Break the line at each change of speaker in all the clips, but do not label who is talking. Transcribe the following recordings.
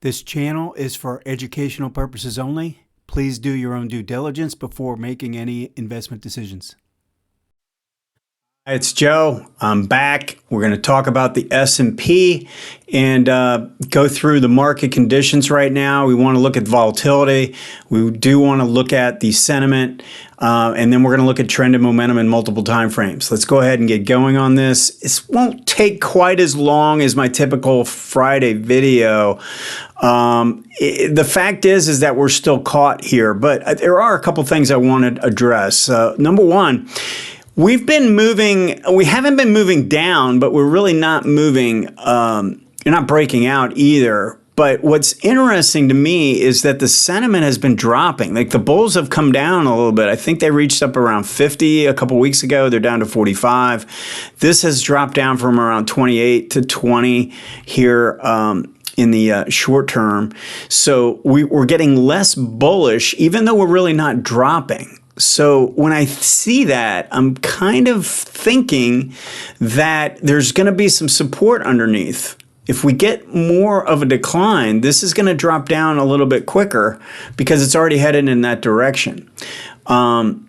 This channel is for educational purposes only. Please do your own due diligence before making any investment decisions. It's Joe. I'm back. We're going to talk about the S&P and go through the market conditions right now. We want to look at volatility. We do want to look at the sentiment. And then we're going to look at trend and momentum in multiple time frames. Let's go ahead and get going on this. This won't take quite as long as my typical Friday video. The fact is that we're still caught here, but there are a couple things I want to address. Number one, we haven't been moving down, but we're really not moving, you're not breaking out either. But what's interesting to me is that the sentiment has been dropping. Like the bulls have come down a little bit. I think they reached up around 50 a couple weeks ago. They're down to 45. This has dropped down from around 28 to 20 here in the short term. So we're getting less bullish, even though we're really not dropping. So when I see that, I'm kind of thinking that there's going to be some support underneath. If we get more of a decline, this is going to drop down a little bit quicker because it's already headed in that direction. So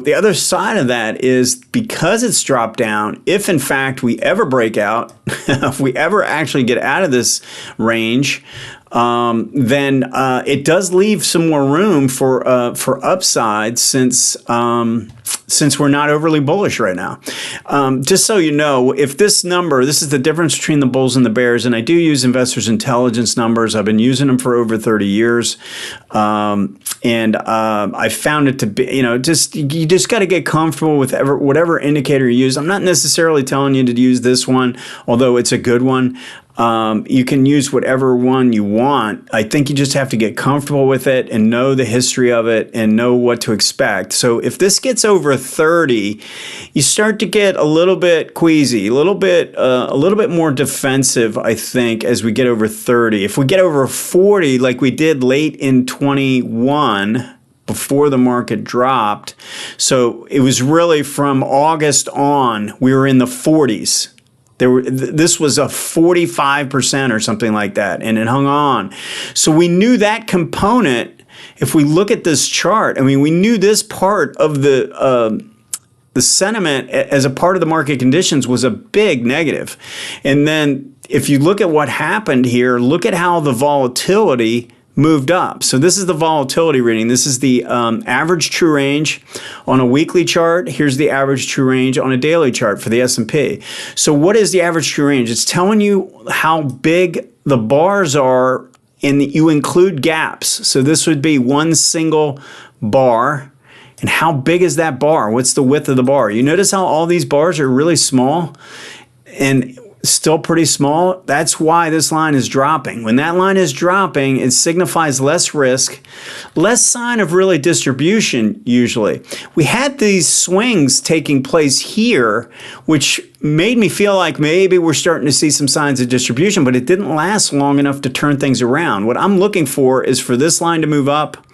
the other side of that is because it's dropped down, if in fact we ever break out, if we ever actually get out of this range, then it does leave some more room for upside since we're not overly bullish right now. Just so you know, if this number, this is the difference between the bulls and the bears, and I do use investors' intelligence numbers. I've been using them for over 30 years. I found it to be, you just got to get comfortable with whatever indicator you use. I'm not necessarily telling you to use this one, although it's a good one. You can use whatever one you want. I think you just have to get comfortable with it and know the history of it and know what to expect. So if this gets over 30, you start to get a little bit queasy, a little bit more defensive, I think, as we get over 30. If we get over 40, like we did late in 21, before the market dropped, so it was really from August on, we were in the 40s. This was a 45% or something like that, and it hung on. So we knew that component. If we look at this chart, I mean, we knew this part of the sentiment as a part of the market conditions was a big negative. And then if you look at what happened here, look at how the volatility moved up. So this is the volatility reading. This is the average true range on a weekly chart. Here's the average true range on a daily chart for the S&P. So what is the average true range? It's telling you how big the bars are, and you include gaps. So this would be one single bar. And how big is that bar? What's the width of the bar? You notice how all these bars are really small and still pretty small? That's why this line is dropping. When that line is dropping, it signifies less risk, less sign of really distribution usually. We had these swings taking place here, which made me feel like maybe we're starting to see some signs of distribution, but it didn't last long enough to turn things around. What I'm looking for is for this line to move up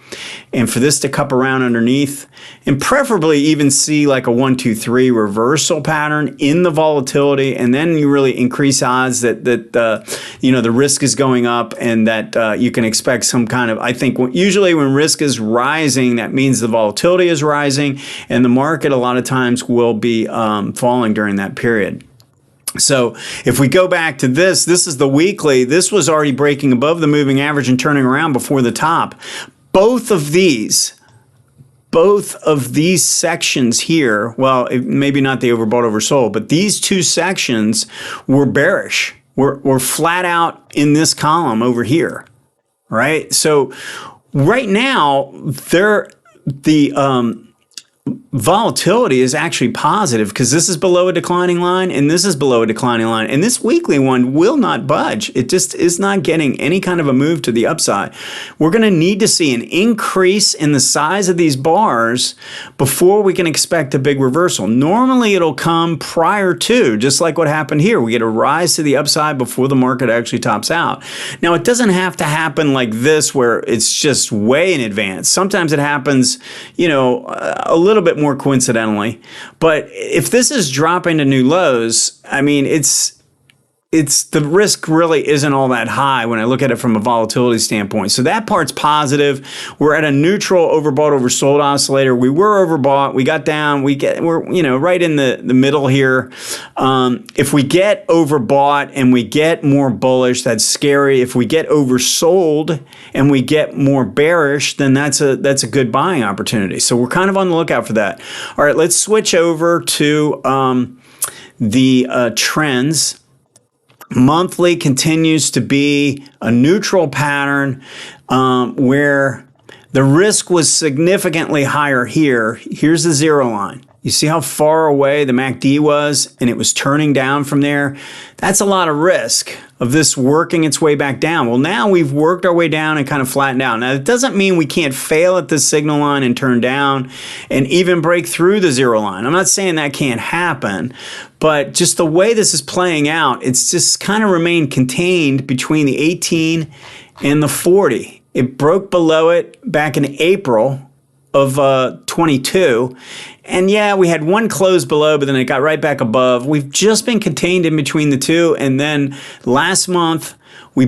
and for this to cup around underneath, and preferably even see like a 1, 2, 3 reversal pattern in the volatility, and then you really increase odds that the risk is going up, and that you can expect some kind of, I think usually when risk is rising, that means the volatility is rising, and the market a lot of times will be falling during that period. So if we go back to this is the weekly. This was already breaking above the moving average and turning around before the top. Both of these sections here, well, maybe not the overbought, oversold, but these two sections were bearish. We're flat out in this column over here, right? So right now, the volatility is actually positive because this is below a declining line and this is below a declining line, and this weekly one will not budge. It just is not getting any kind of a move to the upside. We're going to need to see an increase in the size of these bars before we can expect a big reversal. Normally it'll come prior to, just like what happened here. We get a rise to the upside before the market actually tops out. Now, it doesn't have to happen like this where it's just way in advance. Sometimes it happens, a little bit more coincidentally. But if this is dropping to new lows, I mean, it's the risk really isn't all that high when I look at it from a volatility standpoint. So that part's positive. We're at a neutral overbought oversold oscillator. We were overbought. We got down. We're right in the middle here. If we get overbought and we get more bullish, that's scary. If we get oversold and we get more bearish, then that's a good buying opportunity. So we're kind of on the lookout for that. All right, let's switch over to the trends. Monthly continues to be a neutral pattern where the risk was significantly higher here. Here's the zero line. You see how far away the MACD was, and it was turning down from there? That's a lot of risk of this working its way back down. Well, now we've worked our way down and kind of flattened out. Now, it doesn't mean we can't fail at this signal line and turn down and even break through the zero line. I'm not saying that can't happen, but just the way this is playing out, it's just kind of remained contained between the 18 and the 40. It broke below it back in April of 22. And yeah, we had one close below, but then it got right back above. We've just been contained in between the two. And then last month, we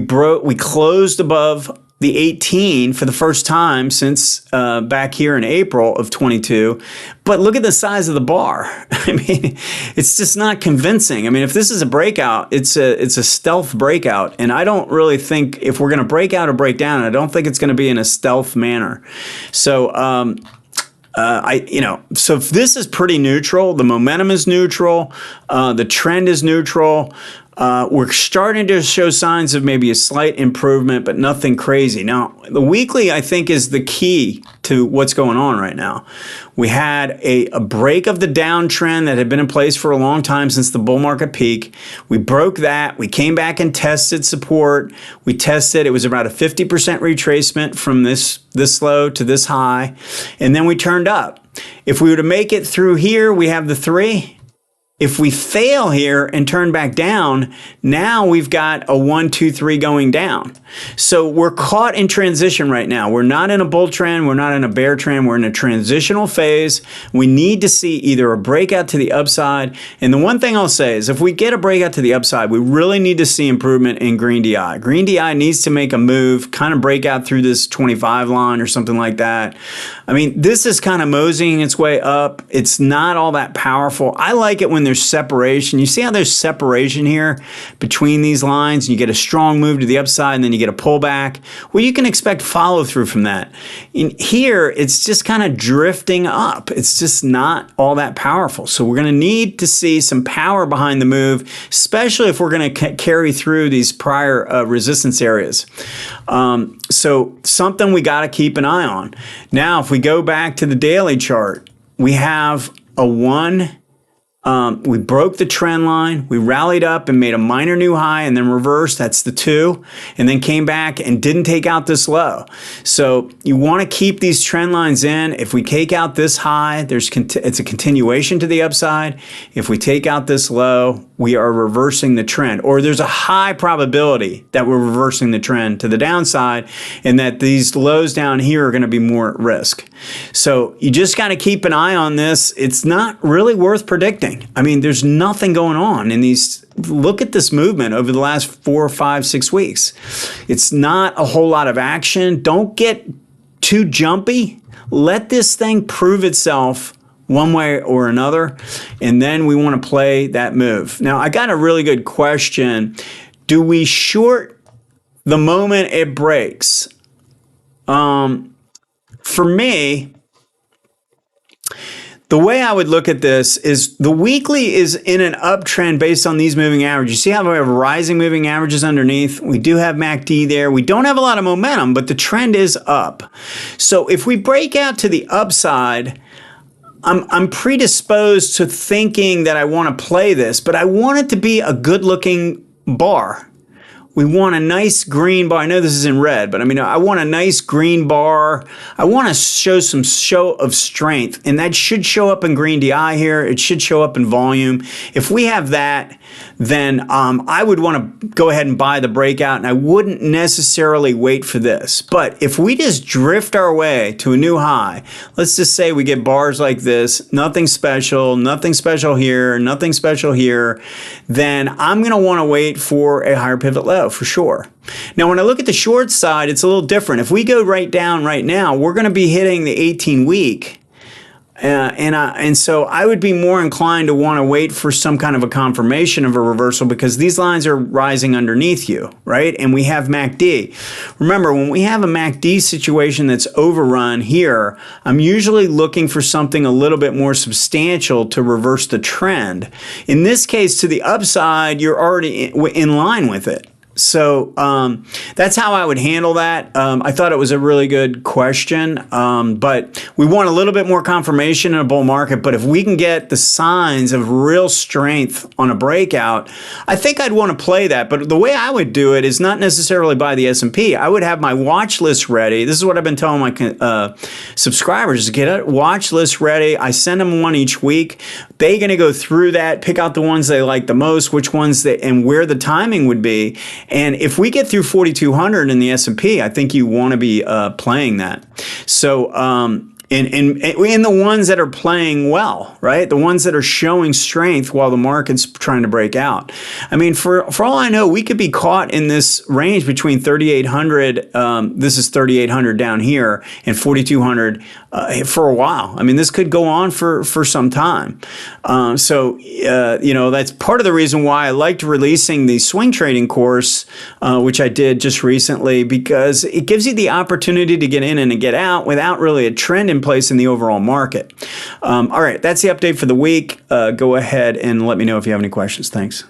closed above the 18 for the first time since back here in April of 22. But look at the size of the bar. I mean, it's just not convincing. I mean, if this is a breakout, it's a stealth breakout. And I don't really think if we're going to break out or break down, I don't think it's going to be in a stealth manner. So, so if this is pretty neutral, the momentum is neutral, the trend is neutral. We're starting to show signs of maybe a slight improvement, but nothing crazy. Now, the weekly, I think, is the key to what's going on right now. We had a break of the downtrend that had been in place for a long time since the bull market peak. We broke that. We came back and tested support. We tested. It was about a 50% retracement from this low to this high. And then we turned up. If we were to make it through here, we have the 3. If we fail here and turn back down, now we've got a 1, 2, 3 going down. So we're caught in transition right now. We're not in a bull trend. We're not in a bear trend. We're in a transitional phase. We need to see either a breakout to the upside. And the one thing I'll say is if we get a breakout to the upside, we really need to see improvement in green DI. Green DI needs to make a move, kind of break out through this 25 line or something like that. I mean, this is kind of moseying its way up. It's not all that powerful. I like it when there's separation. You see how there's separation here between these lines, and you get a strong move to the upside and then you get a pullback? Well, you can expect follow through from that. In here, it's just kind of drifting up. It's just not all that powerful. So we're going to need to see some power behind the move, especially if we're going to carry through these prior resistance areas. So something we got to keep an eye on. Now, if we go back to the daily chart, we have a 1. We broke the trend line. We rallied up and made a minor new high and then reversed. That's the 2. And then came back and didn't take out this low. So you want to keep these trend lines in. If we take out this high, it's a continuation to the upside. If we take out this low, we are reversing the trend. Or there's a high probability that we're reversing the trend to the downside and that these lows down here are going to be more at risk. So you just got to keep an eye on this. It's not really worth predicting. I mean, there's nothing going on in these. Look at this movement over the last 4, 5, 6 weeks. It's not a whole lot of action. Don't get too jumpy. Let this thing prove itself one way or another, and then we want to play that move. Now, I got a really good question. Do we short the moment it breaks? For me, the way I would look at this is the weekly is in an uptrend based on these moving averages. You see how we have rising moving averages underneath? We do have MACD there. We don't have a lot of momentum, but the trend is up. So if we break out to the upside, I'm predisposed to thinking that I want to play this, but I want it to be a good-looking bar. we want a nice green bar. I know this is in red, but I mean, I want a nice green bar. I want to show some show of strength, and that should show up in green DI here. It should show up in volume. If we have that, then I would want to go ahead and buy the breakout, and I wouldn't necessarily wait for this. But if we just drift our way to a new high, let's just say we get bars like this, nothing special here, nothing special here, then I'm going to want to wait for a higher pivot low for sure. Now, when I look at the short side, it's a little different. If we go right down right now, we're going to be hitting the 18-week. And so I would be more inclined to want to wait for some kind of a confirmation of a reversal because these lines are rising underneath you, right? And we have MACD. Remember, when we have a MACD situation that's overrun here, I'm usually looking for something a little bit more substantial to reverse the trend. In this case, to the upside, you're already in line with it. So that's how I would handle that. I thought it was a really good question, but we want a little bit more confirmation in a bull market. But if we can get the signs of real strength on a breakout, I think I'd want to play that. But the way I would do it is not necessarily buy the S&P. I would have my watch list ready. This is what I've been telling my subscribers, get a watch list ready. I send them one each week. They're going to go through that, pick out the ones they like the most, which ones and where the timing would be. And if we get through 4,200 in the S&P, I think you want to be playing that. So in the ones that are playing well, right? The ones that are showing strength while the market's trying to break out. I mean, for all I know, we could be caught in this range between 3,800, this is 3,800 down here, and 4,200 for a while. I mean, this could go on for some time. You know, that's part of the reason why I liked releasing the swing trading course, which I did just recently, because it gives you the opportunity to get in and to get out without really a trend in place in the overall market. All right, that's the update for the week. Go ahead and let me know if you have any questions. Thanks.